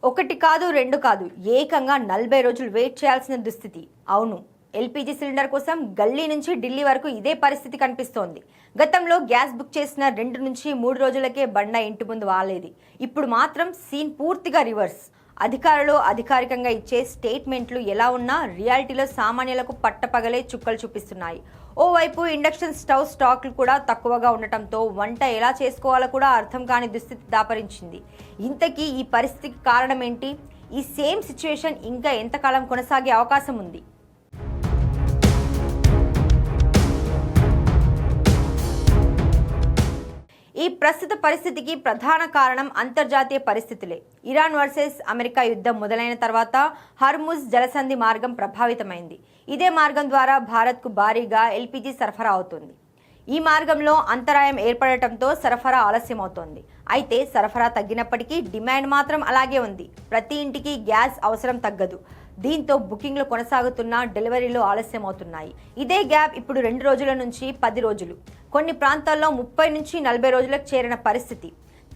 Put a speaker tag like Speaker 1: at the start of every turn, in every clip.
Speaker 1: ఒకటి కాదు రెండు కాదు ఏకంగా 40 రోజులు వెయిట్ చేయాల్సిన దుస్థితి. అవును, ఎల్పీజీ సిలిండర్ కోసం గల్లీ నుంచి ఢిల్లీ వరకు ఇదే పరిస్థితి కనిపిస్తోంది. గతంలో గ్యాస్ బుక్ చేసిన 2 నుంచి 3 రోజులకే బండ ఇంటి ముందు వాలేది. ఇప్పుడు మాత్రం సీన్ పూర్తిగా రివర్స్. అధికారులు అధికారికంగా ఇచ్చే స్టేట్మెంట్లు ఎలా ఉన్నా రియాలిటీలో సామాన్యులకు పట్టపగలే చుక్కలు చూపిస్తున్నాయి. ఓవైపు ఇండక్షన్ స్టవ్ స్టాక్లు కూడా తక్కువగా ఉండటంతో వంట ఎలా చేసుకోవాలో కూడా అర్థం కాని దుస్థితి దాపరించింది. ఇంతకీ ఈ పరిస్థితికి కారణం ఏంటి? ఈ సేమ్ సిచ్యువేషన్ ఇంకా ఎంతకాలం కొనసాగే అవకాశం ఉంది? ఈ ప్రస్తుత పరిస్థితికి ప్రధాన కారణం అంతర్జాతీయ పరిస్థితులే. ఇరాన్ వర్సెస్ అమెరికా యుద్ధం మొదలైన తర్వాత హర్ముజ్ జలసంధి మార్గం ప్రభావితమైంది. ఇదే మార్గం ద్వారా భారత్కు భారీగా ఎల్పీజీ సరఫరా అవుతుంది. ఈ మార్గంలో అంతరాయం ఏర్పడటంతో సరఫరా ఆలస్యమవుతోంది. అయితే సరఫరా తగ్గినప్పటికీ డిమాండ్ మాత్రం అలాగే ఉంది. ప్రతి ఇంటికి గ్యాస్ అవసరం తగ్గదు. దీంతో బుకింగ్లు కొనసాగుతున్నా డెలివరీలు ఆలస్యం అవుతున్నాయి. ఇదే గ్యాప్ ఇప్పుడు 2 రోజుల నుంచి 10 రోజులు, కొన్ని ప్రాంతాల్లో 30 నుంచి 40 రోజులకు చేరిన పరిస్థితి.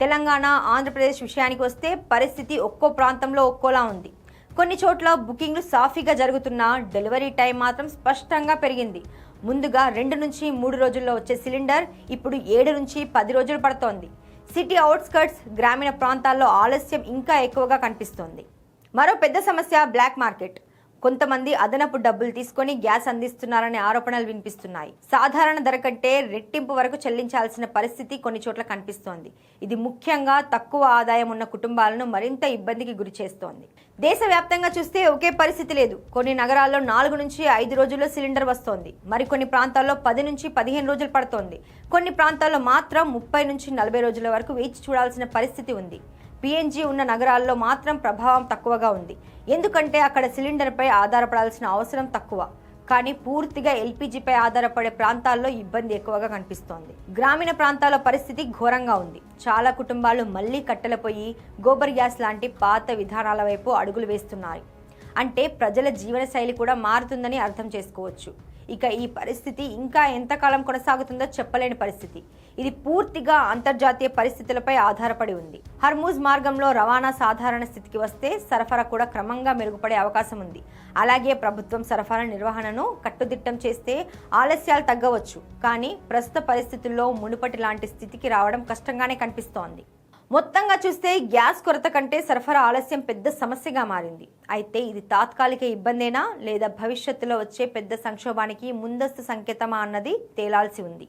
Speaker 1: తెలంగాణ, ఆంధ్రప్రదేశ్ విషయానికి వస్తే పరిస్థితి ఒక్కో ప్రాంతంలో ఒక్కోలా ఉంది. కొన్ని చోట్ల బుకింగ్లు సాఫీగా జరుగుతున్నా డెలివరీ టైం మాత్రం స్పష్టంగా పెరిగింది. ముందుగా 2 నుంచి 3 రోజుల్లో వచ్చే సిలిండర్ ఇప్పుడు 7 నుంచి 10 రోజులు పడుతోంది. సిటీ అవుట్స్కర్ట్స్, గ్రామీణ ప్రాంతాల్లో ఆలస్యం ఇంకా ఎక్కువగా కనిపిస్తోంది. మరో పెద్ద సమస్య బ్లాక్ మార్కెట్. కొంతమంది అదనపు డబ్బులు తీసుకొని గ్యాస్ అందిస్తున్నారనే ఆరోపణలు వినిపిస్తున్నాయి. సాధారణ ధర కంటే రెట్టింపు వరకు చెల్లించాల్సిన పరిస్థితి కొన్ని చోట్ల కనిపిస్తోంది. ఇది ముఖ్యంగా తక్కువ ఆదాయం ఉన్న కుటుంబాలను మరింత ఇబ్బందికి గురి చేస్తోంది. దేశవ్యాప్తంగా చూస్తే ఒకే పరిస్థితి లేదు. కొన్ని నగరాల్లో 4 నుంచి 5 రోజుల్లో సిలిండర్ వస్తోంది. మరికొన్ని ప్రాంతాల్లో 10 నుంచి 15 రోజులు పడుతోంది. కొన్ని ప్రాంతాల్లో మాత్రం 30 నుంచి 40 రోజుల వరకు వేచి చూడాల్సిన పరిస్థితి ఉంది. పీఎన్జీ ఉన్న నగరాల్లో మాత్రం ప్రభావం తక్కువగా ఉంది. ఎందుకంటే అక్కడ సిలిండర్పై ఆధారపడాల్సిన అవసరం తక్కువ. కానీ పూర్తిగా ఎల్పీజీపై ఆధారపడే ప్రాంతాల్లో ఇబ్బంది ఎక్కువగా కనిపిస్తోంది. గ్రామీణ ప్రాంతాల్లో పరిస్థితి ఘోరంగా ఉంది. చాలా కుటుంబాలు మళ్లీ కట్టెల పొయ్యి, గోబర్ గ్యాస్ లాంటి పాత విధానాల వైపు అడుగులు వేస్తున్నాయి. అంటే ప్రజల జీవనశైలి కూడా మారుతుందని అర్థం చేసుకోవచ్చు. ఇక ఈ పరిస్థితి ఇంకా ఎంతకాలం కొనసాగుతుందో చెప్పలేని పరిస్థితి. ఇది పూర్తిగా అంతర్జాతీయ పరిస్థితులపై ఆధారపడి ఉంది. హర్ముజ్ మార్గంలో రవాణా సాధారణ స్థితికి వస్తే సరఫరా కూడా క్రమంగా మెరుగుపడే అవకాశం ఉంది. అలాగే ప్రభుత్వం సరఫరా నిర్వహణను కట్టుదిట్టం చేస్తే ఆలస్యాలు తగ్గవచ్చు. కానీ ప్రస్తుత పరిస్థితుల్లో మునుపటి లాంటి స్థితికి రావడం కష్టంగానే కనిపిస్తోంది. మొత్తంగా చూస్తే గ్యాస్ కొరత కంటే సరఫరా ఆలస్యం పెద్ద సమస్యగా మారింది. అయితే ఇది తాత్కాలిక ఇబ్బందేనా లేదా భవిష్యత్తులో వచ్చే పెద్ద సంక్షోభానికి ముందస్తు సంకేతమా అన్నది తేలాల్సి ఉంది.